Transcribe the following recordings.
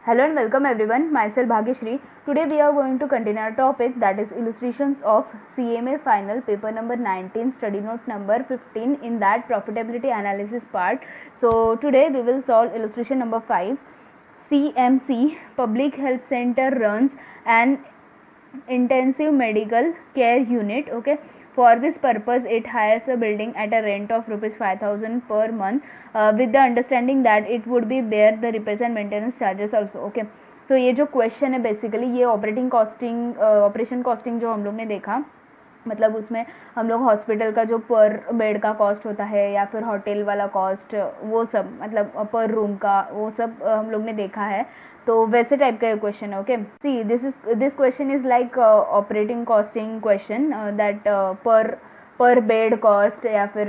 Hello and welcome everyone. Myself Bhagyashri. Today we are going to continue our topic, that is illustrations of CMA final paper number 19, study note number 15, in that profitability analysis part. So today we will solve illustration number 5. CMC Public Health Center runs an intensive medical care unit. Okay, for this purpose it hires a building at a rent of rupees 5000 per month, with the understanding that it would be bear the repairs and maintenance charges also. Okay, सो ये जो question है basically ये operating costing operation costing जो हम लोग ने देखा, मतलब उसमें हम लोग हॉस्पिटल का जो पर बेड का कॉस्ट होता है या फिर होटल वाला कॉस्ट, वो सब मतलब पर रूम का वो सब हम लोग ने देखा है. तो वैसे टाइप का क्वेश्चन है. Okay, see this question is like operating costing question, that पर बेड कॉस्ट या फिर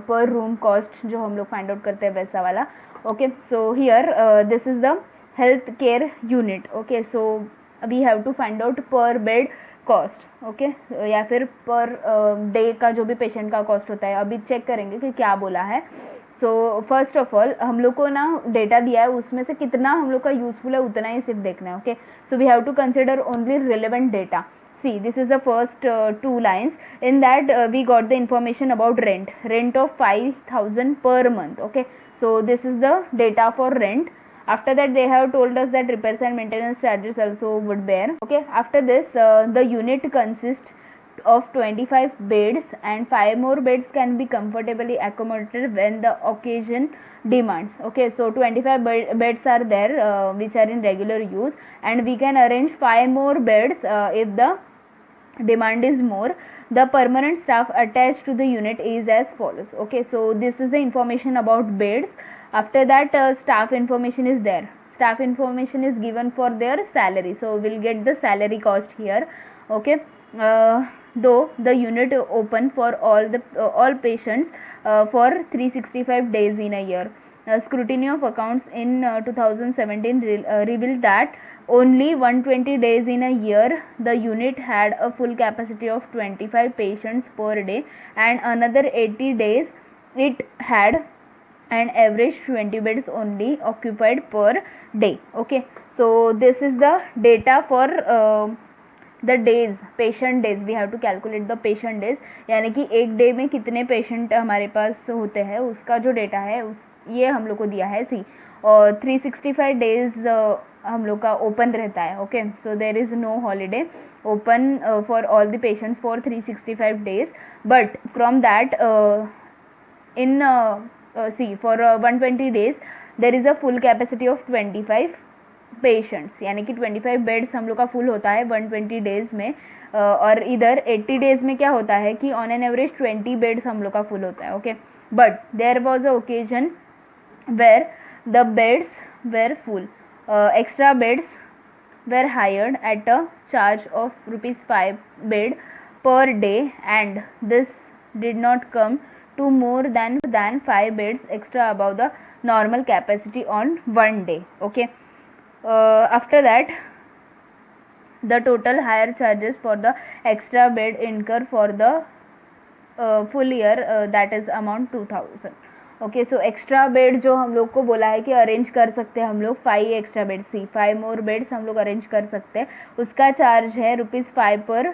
पर रूम कॉस्ट जो हम लोग फाइंड आउट करते हैं वैसा वाला. Okay, so here this is the health care unit. Okay, so we have to find out per bed cost. Okay, या फिर पर डे का जो भी पेशेंट का कॉस्ट होता है. अभी चेक करेंगे कि क्या बोला है. सो फर्स्ट ऑफ ऑल हम लोग को ना डेटा दिया है, उसमें से कितना हम लोग का यूजफुल है उतना ही सिर्फ देखना है. Okay, so we have to consider only relevant data. See, this is the first two lines. In that we got the information about rent of 5000 per month. Okay, so this is the data for rent. After that they have told us that repairs and maintenance charges also would bear. Okay, after this the unit consists of 25 beds and 5 more beds can be comfortably accommodated when the occasion demands. Okay, so 25 beds are there which are in regular use, and we can arrange 5 more beds if the demand is more. The permanent staff attached to the unit is as follows. Okay, so this is the information about beds. After that staff information is there. Staff information is given for their salary, so we'll get the salary cost here. Okay, though the unit open for all patients for 365 days in a year. Scrutiny of accounts in 2017 revealed that only 120 days in a year the unit had a full capacity of 25 patients per day, and another 80 days it had an average 20 beds only occupied per day. Okay, so this is the data for the days, patient days. We have to calculate the patient days, यानी कि एक day में कितने patient हमारे पास होते हैं उसका जो डेटा है उस ये हम लोग को दिया है. सी, और 365 डेज हम लोग का ओपन रहता है. Okay, so there is no holiday, open for all the patients for 365 days. But from that in see, for 120 days there is a full capacity of 25 patients, यानी कि 25 बेड्स हम लोग का फुल होता है 120 डेज़ में. और इधर 80 डेज़ में क्या होता है कि ऑन एन एवरेज 20 बेड्स हम लोग का फुल होता है. Okay, but there was a occasion where the beds were full. Extra beds were hired at a charge of ₹5 bed per day, and this did not come to more than 5 beds extra above the normal capacity on one day. Okay, after that the total higher charges for the extra bed incur for the full year, that is amount 2000. Okay, so extra bed जो हम लोग को बोला है कि arrange कर सकते हैं हम लोग 5 एक्स्ट्रा बेड. सी, 5 मोर बेड्स हम लोग अरेंज कर सकते हैं. उसका चार्ज है ₹5 पर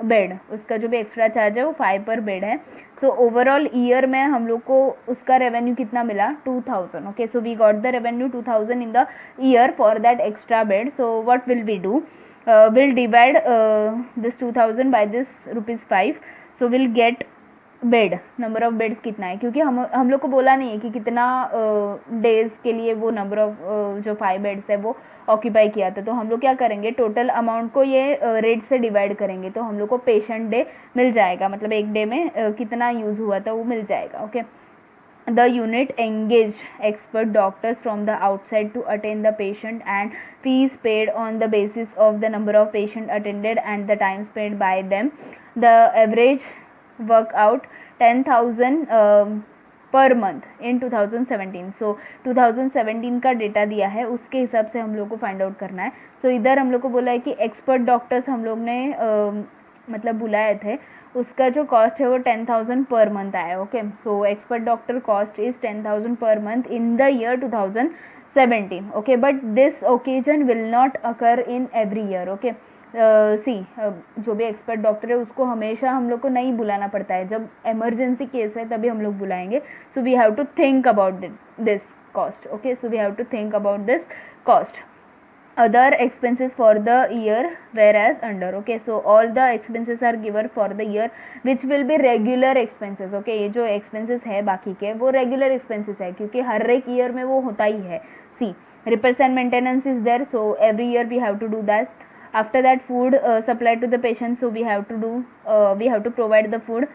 बेड. उसका जो भी एक्स्ट्रा चार्ज है वो 5 पर बेड है. सो ओवरऑल ईयर में हम लोग को उसका रेवेन्यू कितना मिला? 2000. Okay, so we got the revenue 2000 in the year for that extra bed. So what will we do? Will divide this 2000 by this ₹5. So will get bed, number of beds कितना है, क्योंकि हम लोग को बोला नहीं है कि कितना डेज के लिए वो नंबर ऑफ जो 5 बेड्स है वो ऑक्यूपाई किया था. तो हम लोग क्या करेंगे, टोटल अमाउंट को ये रेट से डिवाइड करेंगे तो हम लोग को पेशेंट डे मिल जाएगा, मतलब एक डे में कितना यूज़ हुआ था वो मिल जाएगा. Okay, the unit engaged expert doctors from the outside to attend the patient, and fees paid on the basis of the number of patient attended and the time spent by them. The average work out 10,000 per month in 2017. सो 2017 का data दिया है, उसके हिसाब से हम लोग को find out करना है. सो इधर हम लोग को बोला है कि एक्सपर्ट डॉक्टर्स हम लोग ने मतलब बुलाए थे, उसका जो कॉस्ट है वो 10,000 पर मंथ आया. Okay, so expert doctor cost is 10,000 per month in the year 17. Okay, but this occasion will not occur in every year. Okay, सी जो भी एक्सपर्ट डॉक्टर है उसको हमेशा हम लोग को नहीं बुलाना पड़ता है, जब इमरजेंसी केस है तभी हम लोग बुलाएंगे. So we have to think about this cost. Okay, so we have to think about this cost. Other expenses for the year whereas under. Okay, so all the expenses are given for the year which will be regular expenses. Okay, ये जो expenses है बाकी के वो regular expenses है क्योंकि हर एक year में वो होता ही है. See, repairs and maintenance is there, so every year we have to do that. After that, food supplied to the patient, so we have to provide the food,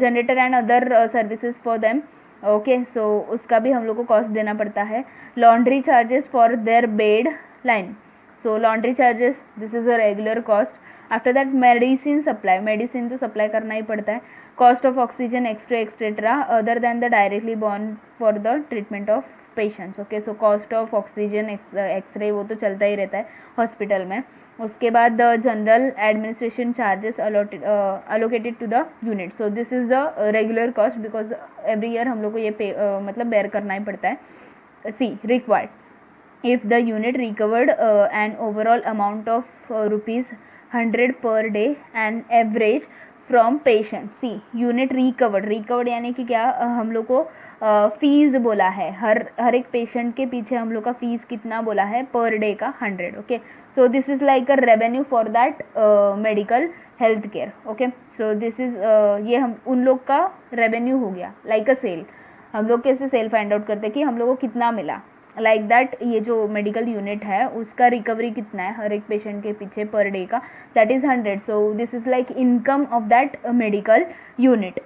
generator and other services for them. Okay, so उसका भी हम लोग को cost देना पड़ता है. Laundry charges for their bed line, so laundry charges this is a regular cost. After that medicine supply, medicine तो supply करना ही पड़ता है. Cost of oxygen extra etcetera other than the directly borne for the treatment of patients. Okay, so cost of oxygen x-ray वो तो चलता ही रहता है हॉस्पिटल में. उसके बाद general administration charges allocated to the unit. So this is the regular cost because every year हम लोग को ये मतलब बेयर करना ही पड़ता है. See required if the unit recovered an overall amount of ₹100 per day and average from patient. See unit recovered यानी कि क्या, हम लोग को फीस बोला है, हर एक पेशेंट के पीछे हम लोग का फीस कितना बोला है पर डे का 100. Okay, so this is like a revenue for that medical health care. Okay, so this is ये हम उन लोग का रेवेन्यू हो गया, लाइक अ सेल. हम लोग कैसे सेल फाइंड आउट करते हैं कि हम लोग को कितना मिला, लाइक दैट ये जो मेडिकल यूनिट है उसका रिकवरी कितना है हर एक पेशेंट के पीछे पर डे का, that is 100. So this is like income of that medical unit.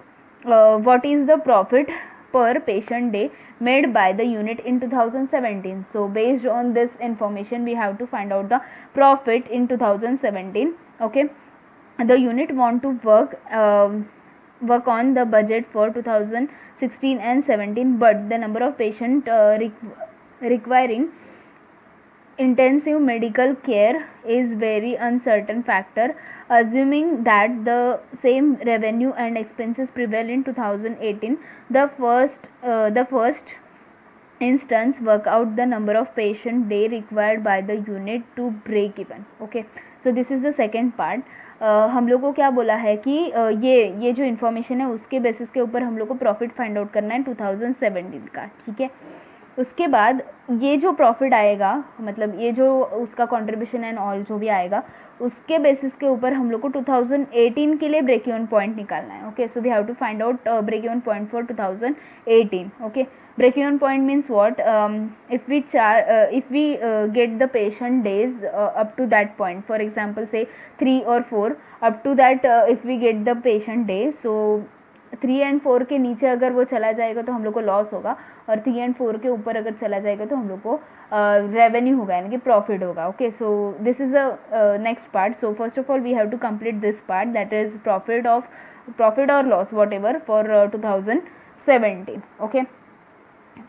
What is the profit per patient day made by the unit in 2017. So based on this information we have to find out the profit in 2017. Okay, the unit want to work on the budget for 2016 and 17, but the number of patient requiring intensive medical care is very uncertain factor. Assuming that the same revenue and expenses prevail in 2018, the first instance work out the number of patient day required by the unit to break even. Okay, so this is the second part. हम लोग को क्या बोला है कि ये जो information है उसके बेसिस के ऊपर हम लोग को प्रॉफिट फाइंड आउट करना है 2017 का. ठीक है, उसके बाद ये जो प्रॉफिट आएगा, मतलब ये जो उसका कंट्रीब्यूशन एंड ऑल जो भी आएगा उसके बेसिस के ऊपर हम लोग को 2018 के लिए ब्रेक इवन पॉइंट निकालना है. Okay, so we have to find out break even point for 2018. Okay, break even point means what, if we get the patient days up to that point, for example से 3 और 4 up to that, if we get the patient day, so 3 and 4 के नीचे अगर वो चला जाएगा तो हम लोग को लॉस होगा, और 3 and 4 के ऊपर अगर चला जाएगा तो हम लोग को रेवेन्यू होगा यानी कि प्रॉफिट होगा. Okay, so this is a next part. So first of all we have to complete this part, that is profit और loss whatever for 2017. Okay,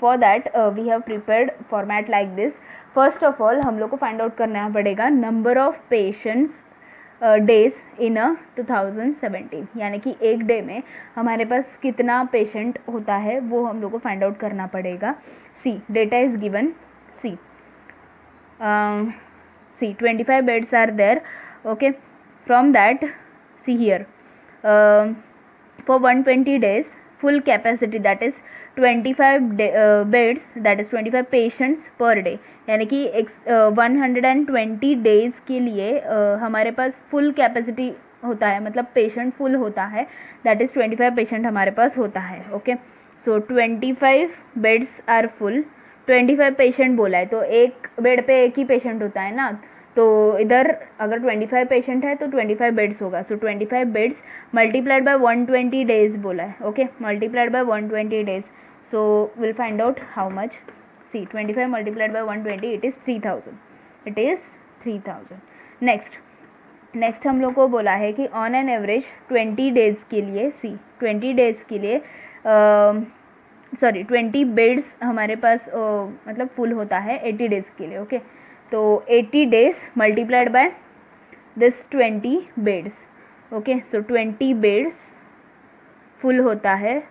for that we have prepared format like this. First of all हम लोग को find out करना पड़ेगा number of patients days in 2017, यानी कि एक day में हमारे पास कितना पेशेंट होता है वो हम लोग को फाइंड आउट करना पड़ेगा. See data is given. See 25 beds are there. Okay, from that see here for 120 days full capacity, that is 25 beds, that is 25 patients per day, यानी कि 120 डेज़ के लिए हमारे पास फुल कैपेसिटी होता है, मतलब पेशेंट फुल होता है, दैट इज़ 25 पेशेंट हमारे पास होता है. Okay, so 25 beds are full. 25 patient बोला है तो एक बेड पे एक ही पेशेंट होता है ना, तो इधर अगर 25 पेशेंट है तो 25 बेड्स होगा. So 25 beds multiplied by 120 days बोला है. Okay, multiplied by 120 days. So will find out how much. See 25 multiplied by 120, it is 3000. It is 3000. Next हम लोग को बोला है कि ऑन एन एवरेज 20 डेज़ के लिए, सी 20 डेज़ के लिए 20 बेड्स हमारे पास मतलब फुल होता है 80 डेज़ के लिए. ओके, तो 80 days multiplied by this 20 beds. Okay, so 20 beds full होता है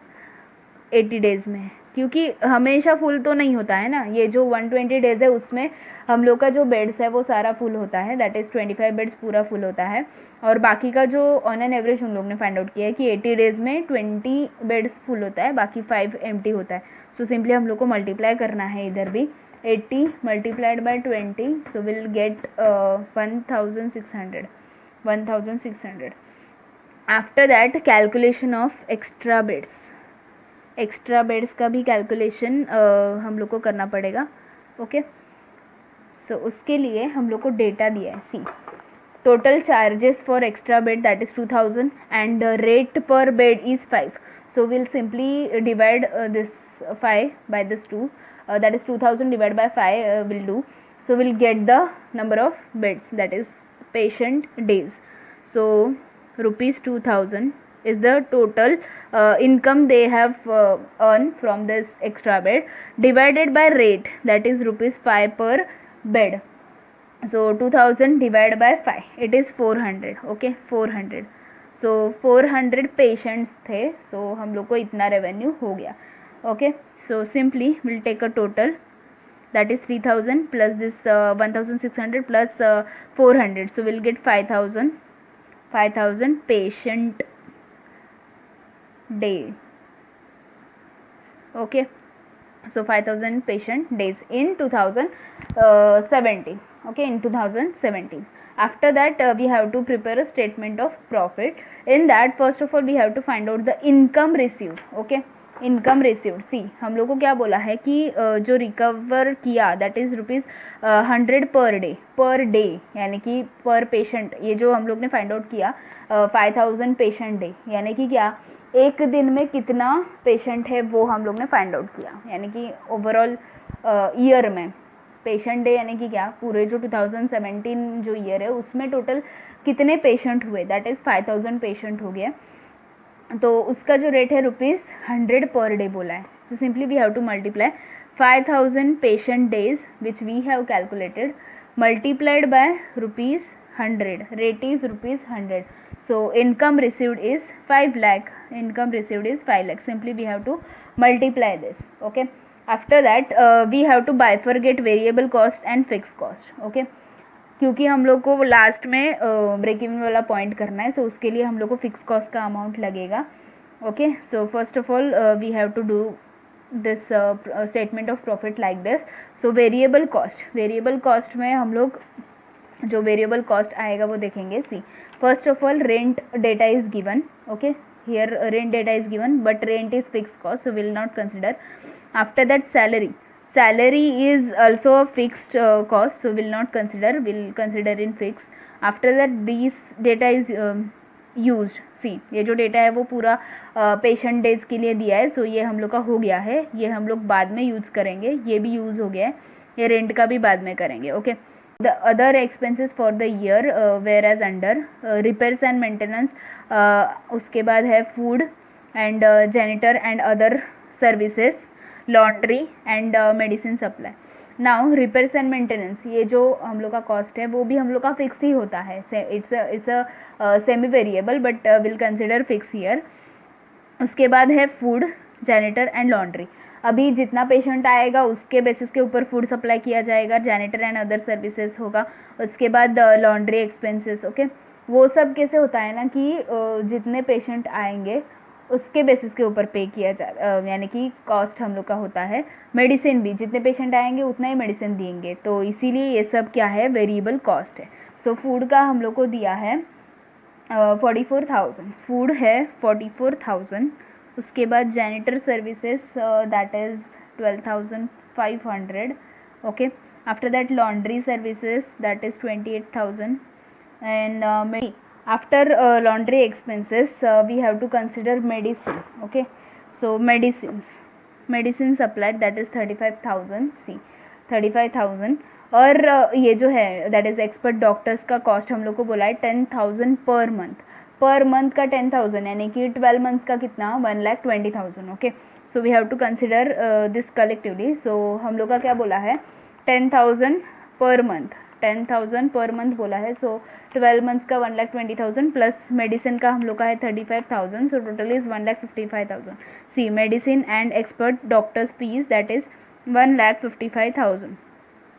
80 डेज़ में. क्योंकि हमेशा फुल तो नहीं होता है ना, ये जो 120 डेज़ है उसमें हम लोग का जो बेड्स है वो सारा फुल होता है, दैट इज़ 25 बेड्स पूरा फुल होता है, और बाकी का जो ऑन एन एवरेज उन लोग ने फाइंड आउट किया है कि 80 डेज़ में 20 बेड्स फुल होता है, बाकी 5 एम्प्टी होता है। सो सिंपली हम लोग को मल्टीप्लाई करना है इधर भी, 80 multiplied by 20, so will gate 1600. After that calculation of extra beds का भी कैलकुलेशन हम लोग को करना पड़ेगा। ओके, सो उसके लिए हम लोग को डेटा दिया है, सी total charges for extra bed, that is 2000, and rate per bed is 5. So we'll simply divide this 5 by this 2, that is 2000 divided by 5 will do. So we'll get the number of beds, that is patient days. So rupees 2000 is the total income they have earned from this extra bed, divided by rate, that is rupees 5 per bed. So 2000 divided by 5, it is 400. Okay, 400. So 400 patients थे, so हम लोग को इतना revenue हो गया. Okay, so simply will take a total, that is 3000 plus this 1600 plus 400, so will get 5000 patient day. Okay, so 5000 patient days in 2017. Okay, in 2017. After that we have to prepare a statement of profit. In that first of all we have to find out the income received. Okay, income received, see हम लोग को क्या बोला है कि जो recover किया that is rupees 100 per day, यानी कि पर पेशेंट, ये जो हम लोग ने फाइंड आउट किया 5000 पेशेंट डे, यानी कि क्या एक दिन में कितना पेशेंट है वो हम लोग ने फाइंड आउट किया, यानी कि ओवरऑल ईयर में पेशेंट डे, यानी कि क्या पूरे जो 2017 जो ईयर है उसमें टोटल कितने पेशेंट हुए, दैट इज़ 5000 पेशेंट हो गया, तो उसका जो रेट है ₹100 पर डे बोला है. So simply we have to multiply 5000 patient days which we have calculated multiplied by ₹100, rate is ₹100. So income received is 5 lakh. Income received is 5 lakh. Simply we have to multiply this. Okay. After that we have to bifurcate variable cost and fixed cost. Okay. क्योंकि हम लोग को last में break even वाला point करना है, सो उसके लिए हम लोग को फिक्स कॉस्ट का अमाउंट लगेगा. Okay, so first of all we have to do this statement of profit like this. So variable cost में हम लोग जो वेरिएबल कॉस्ट आएगा वो देखेंगे. See first of all rent data is given. Okay, here rent data is given but rent is fix cost, so will not consider. After that salary is also a fixed cost, so will not consider, will consider in fixed. After that these data is used. सी ये जो data है वो पूरा patient days के लिए दिया है, सो ये हम लोग का हो गया है, ये हम लोग बाद में यूज़ करेंगे, ये भी यूज़ हो गया है, ये रेंट का भी बाद में करेंगे. Okay, the other expenses for the year were as under repairs and maintenance, उसके बाद है food and janitor and other services, laundry and medicine supply. Now repairs and maintenance, ये जो हम लोग का कॉस्ट है वो भी हम लोग का फिक्स ही होता है, it's a semi variable but will consider fix year. उसके बाद है फूड, जेनिटर एंड लॉन्ड्री. अभी जितना पेशेंट आएगा उसके बेसिस के ऊपर फूड सप्लाई किया जाएगा, जेनिटर एंड अदर सर्विसेज होगा. उसके बाद लॉन्ड्री एक्सपेंसेस. ओके, वो सब कैसे होता है ना कि जितने पेशेंट आएंगे उसके बेसिस के ऊपर पे किया यानी कि कॉस्ट हम लोग का होता है. मेडिसिन भी जितने पेशेंट आएंगे उतना ही मेडिसिन देंगे, तो इसीलिए ये सब क्या है, वेरिएबल कॉस्ट है. सो फूड का हम लोग को दिया है 44,000, फूड है 44,000. उसके बाद janitor services that is 12,500. Okay, after that laundry services that is 28,000 and after laundry expenses we have to consider medicine. Okay, so medicine supplied that is 35,000. see 35,000. और ये जो है दैट इज़ एक्सपर्ट डॉक्टर्स का cost हम लोग को बोला है 10,000 पर मंथ का 10,000, यानी कि 12 मंथ्स का कितना 1,20,000. Okay, so we have to consider this collectively. So हम लोग का क्या बोला है 10,000 पर मंथ, 10,000 पर मंथ बोला है, सो 12 मंथ्स का 1,20,000 प्लस मेडिसिन का हम लोग का है 35,000, so total is 1,55,000. See medicine and expert doctors fees that is 1,55,000.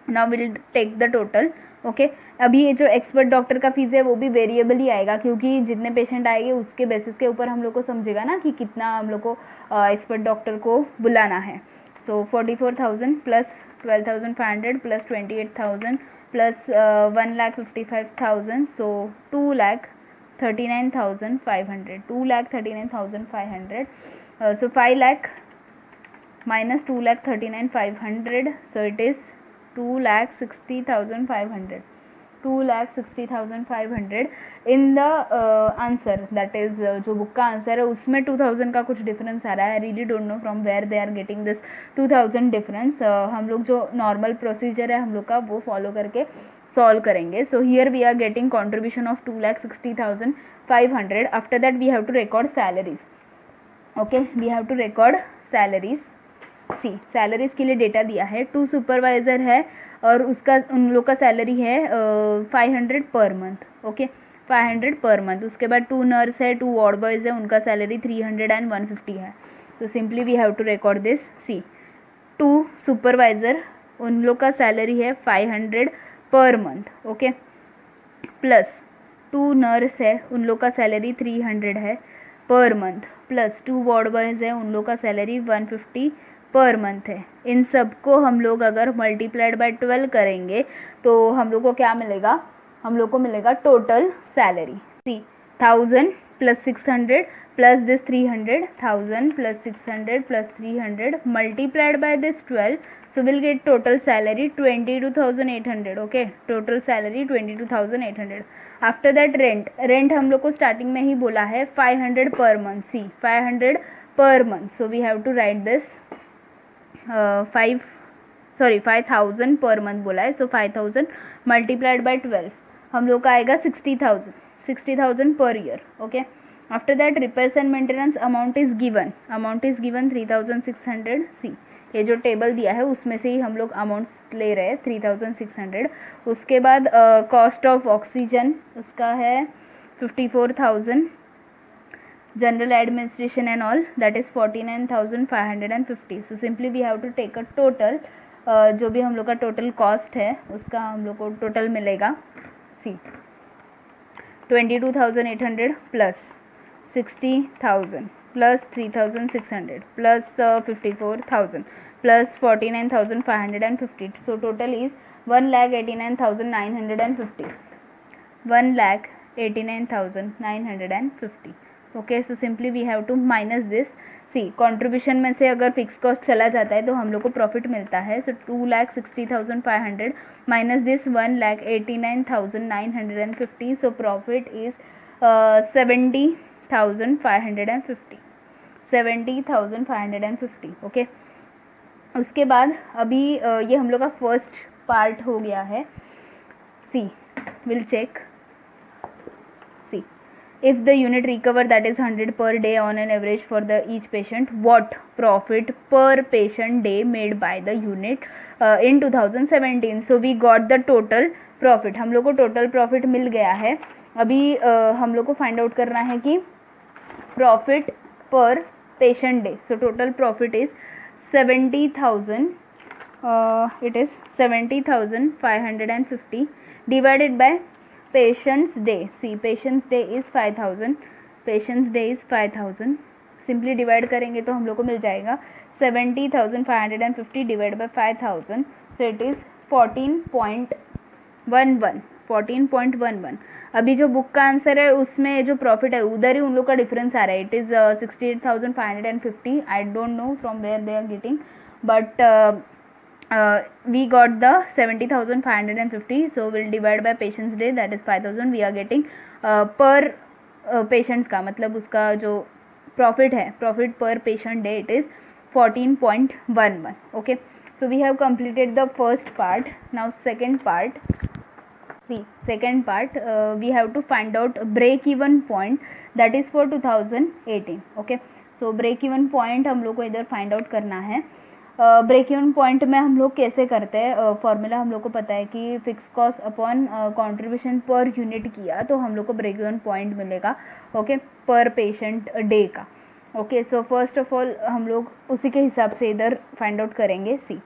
Now will take the total. Okay, अभी ये जो एक्सपर्ट डॉक्टर का फीस है वो भी वेरिएबल ही आएगा, क्योंकि जितने पेशेंट आएंगे उसके बेसिस के ऊपर हम लोग को समझेगा ना कि कितना हम लोग को एक्सपर्ट डॉक्टर को बुलाना है. सो 44,000 plus 12,500 plus 28,000 plus 1,55,000, so 2,39,500. 2,39,500. So 5 lakh minus 2,39,500, so it is 2,60,500. 2,60,500 in the answer, that is जो बुक का आंसर है उसमें 2,000 का कुछ डिफरेंस आ रहा है. I really don't know from where they are getting this 2,000 difference. हम लोग जो नॉर्मल प्रोसीजर है हम लोग का वो फॉलो करके सॉल्व करेंगे. So here we are getting contribution of 2,60,500. After that we have to record salaries. Okay, we have to record salaries. See salaries के लिए डेटा दिया है. 2 सुपरवाइज़र है और उसका उन लोग का सैलरी है 500 per month. Okay, 500 per month. उसके बाद 2 नर्स है, 2 वार्ड बॉयज़ है, उनका सैलरी 300 एंड 150 है. तो simply we have to record this. See 2 supervisor उन लोग का सैलरी है 500 per month. Okay, plus 2 nurse है उन लोग का सैलरी 300 है per month, plus 2 ward boys है उन लोग का सैलरी 150 पर मंथ है. इन सब को हम लोग अगर मल्टीप्लाइड बाय 12 करेंगे तो हम लोग को क्या मिलेगा? हम लोग को मिलेगा total salary. See 1000 plus 600 plus this 300, 1000 plus 600 plus 300 multiplied by this 12, so we'll get total salary 22,800. Okay, total salary 22,800. After that rent हम लोग को स्टार्टिंग में ही बोला है 500 per month. See 500 per month, so we have to write this 5,000 per month बोला है, सो 5,000 multiplied by 12 हम लोग का आएगा 60,000 per year. Okay, after that repairs and maintenance amount is given 3,600. सी ये जो टेबल दिया है उसमें से ही हम लोग अमाउंट्स ले रहे हैं 3,600. उसके बाद कॉस्ट ऑफ ऑक्सीजन उसका है 54,000. General administration and all that is 49,550. So simply we have to take a total. जो भी हम लोग का टोटल कॉस्ट है उसका हम लोग को टोटल मिलेगा. See 22,800 plus 60,000 plus 3,600 plus 54,000 plus 49,550. So total is 1,89,950. 1,89,950. Okay, so simply we have to minus this. See contribution में से अगर फिक्स कॉस्ट चला जाता है तो हम लोग को प्रॉफिट मिलता है. सो 2,60,500 minus this 1,89,950. So profit is 70,550. 70,550. Okay, उसके बाद अभी ये हम लोग का फर्स्ट पार्ट हो गया है. See will check. See if the unit recover that is 100 per day on an average for the each patient, what profit per patient day made by the unit in 2017. so we got the total profit. हम लोग को total profit मिल गया है. अभी हम लोग को find out करना है कि profit per patient day. so total profit is 70,000. It is 70,550 divided by patient's day. see patient's day is 5,000. patient's day is 5,000. Simply divide करेंगे तो हम लोग को मिल जाएगा 70,550 divide by 5,000. So it is 14.11. 14.11. अभी जो बुक का आंसर है उसमें जो प्रॉफिट है उधर ही उन लोग का डिफरेंस आ रहा है. It is 68,550. I don't know from where they are getting, but we got the 70,550. so we'll divide by patient's day that is 5,000. we are getting per patients का मतलब उसका जो profit है, profit per patient day, it is 14.11. okay, so we have completed the first part. now second part. see second part, we have to find out break even point that is for 2018. okay, so break even point हम लोग को इधर find out करना है. Break even point में हम लोग कैसे करते हैं, फॉर्मूला हम लोग को पता है कि fix cost upon contribution per unit किया तो हम लोग को ब्रेक इवन पॉइंट मिलेगा, ओके, पर पेशेंट डे का। Okay, so first of all हम लोग उसी के हिसाब से इधर फाइंड आउट करेंगे। सी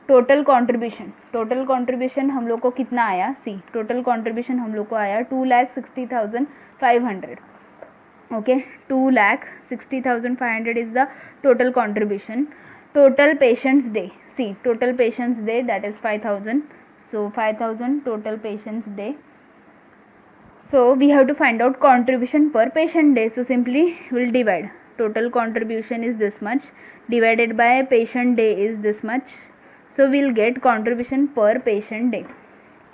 टोटल कंट्रीब्यूशन हम लोग को कितना आया, सी टोटल कंट्रीब्यूशन हम लोग को आया 2,60,500, okay, 2,60,500 is the total contribution. Total patients day, see total patients day, that is 5,000, so 5,000 total patients day. So we have to find out contribution per patient day, so simply we'll divide. Total contribution is this much divided by patient day is this much, so we'll get contribution per patient day.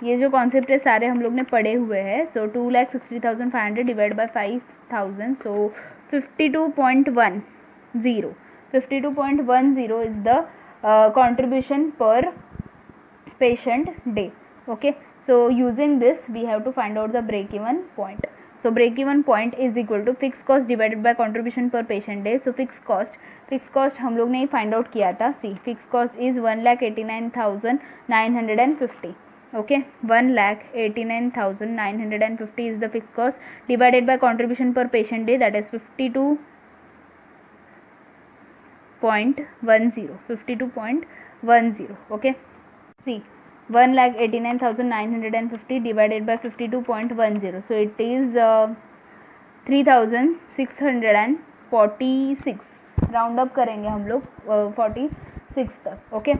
ये जो concept है सारे हम लोग ने पढ़े हुए हैं। सो 2,60,500 divide by 5,000, so 52.10 is the contribution per patient day. Okay, so using this we have to find out the break even point. So break even point is equal to fixed cost divided by contribution per patient day. So fixed cost हम लोग ने find out किया था। सी fixed cost is 1,89,950. Okay, 1,89,950 is the fixed cost divided by contribution per patient day, that is 52.10. Okay, see 1,89,950 divided by 52.10, so it is 3,646, round up करेंगे हम लोग 46 तक। Okay,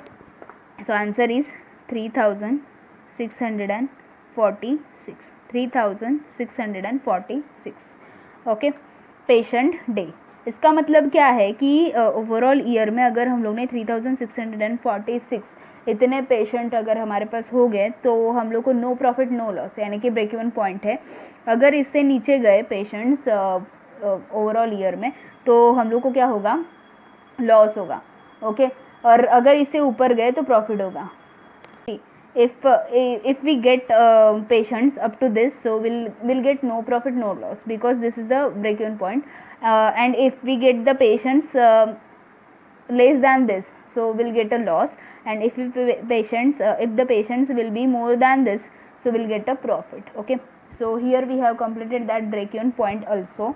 so answer is 3,646। Okay, patient day, इसका मतलब क्या है कि overall year में अगर हम लोग ने 3,646 इतने पेशेंट अगर हमारे पास हो गए तो हम लोग को नो प्रॉफिट नो लॉस, यानी कि ब्रेक इवन पॉइंट है। अगर इससे नीचे गए पेशेंट्स ओवरऑल ईयर में तो हम लोग को क्या होगा, लॉस होगा। ओके, और अगर इससे ऊपर गए तो प्रॉफिट होगा। if we get patients up to this, so we'll get no profit no loss because this is the break even point, and if we get the patients less than this, so we'll get a loss, and if the patients will be more than this, so we'll get a profit. Okay, so here we have completed that break even point also.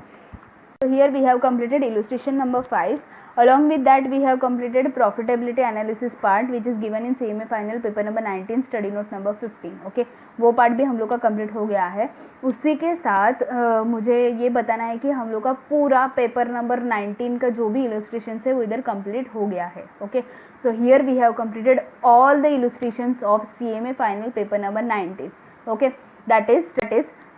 So here we have completed illustration number 5. Along with that we have completed profitability analysis part which is given in CMA final paper number 19 study note number 15. Okay, वो part भी हम लोग का complete हो गया है। उसी के साथ मुझे ये बताना है कि हम लोग का पूरा पेपर नंबर 19 का जो भी इलस्ट्रेशन है वो इधर कंप्लीट हो गया है। Okay, so here we have completed all the illustrations of CMA final paper number 19. Okay, that is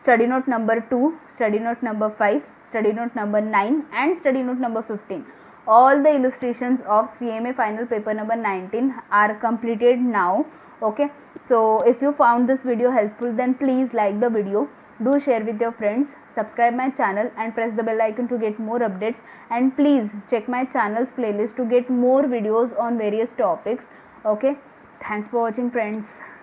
study note number 2, study note number 5, study note number 9 and study note number 15. All the illustrations of CMA final paper number 19 are completed now. Okay, so if you found this video helpful then please like the video, do share with your friends, subscribe my channel and press the bell icon to get more updates, and please check my channel's playlist to get more videos on various topics. Okay, thanks for watching friends.